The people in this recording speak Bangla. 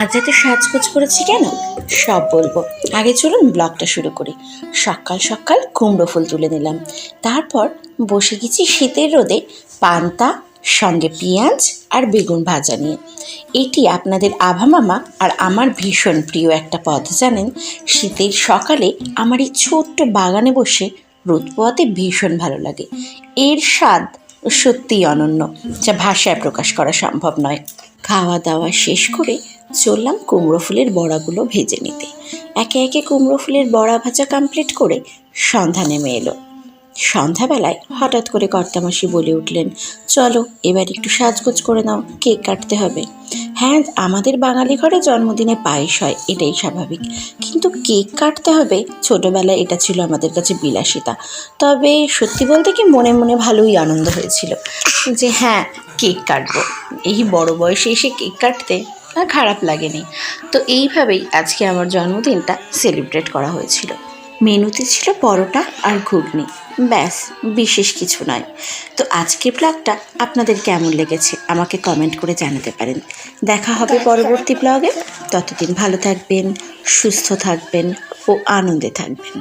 আজ এত সাজগোজ করেছি কেন সব বলবো। আগে চলুন ব্লগটা শুরু করি। সকাল সকাল কুমড়ো ফুল তুলে নিলাম, তারপর বসে গেছি শীতের রোদে পান্তা সঙ্গে পেঁয়াজ আর বেগুন ভাজা নিয়ে। এটি আপনাদের আভা মামা আর আমার ভীষণ প্রিয় একটা পদ। জানেন, শীতের সকালে আমার এই ছোট্ট বাগানে বসে রোদ পোয়াতে ভীষণ ভালো লাগে। এর স্বাদ সত্যিই অনন্য, যা ভাষায় প্রকাশ করা সম্ভব নয়। খাওয়া দাওয়া শেষ করে চললাম কুমড়ো ফুলের বড়াগুলো ভেজে নিতে। একে একে কুমড়ো ফুলের বড়া ভাজা কমপ্লিট করে সন্ধ্যা নেমে এলো। সন্ধ্যাবেলায় হঠাৎ করে কর্তামাসি বলে উঠলেন, চলো এবার একটু সাজগোজ করে নাও, কেক কাটতে হবে। হ্যাঁ, আমাদের বাঙালি ঘরে জন্মদিনে পায়েস হয়, এটাই স্বাভাবিক, কিন্তু কেক কাটতে হবে, ছোটোবেলায় এটা ছিল আমাদের কাছে বিলাসিতা। তবে সত্যি বলতে কি, মনে মনে ভালোই আনন্দ হয়েছিল যে হ্যাঁ, কেক কাটবো। এই বড় বয়সে এসে কেক কাটতে খারাপ লাগেনি। তো এইভাবেই আজকে আমার জন্মদিনটা সেলিব্রেট করা হয়েছিল। মেনুতে ছিল পরোটা আর ঘুগনি, ব্যাস, বিশেষ কিছু নয়। তো আজকের ব্লগটা আপনাদের কেমন লেগেছে আমাকে কমেন্ট করে জানাতে পারেন। দেখা হবে পরবর্তী ব্লগে। ততদিন ভালো থাকবেন, সুস্থ থাকবেন ও আনন্দে থাকবেন।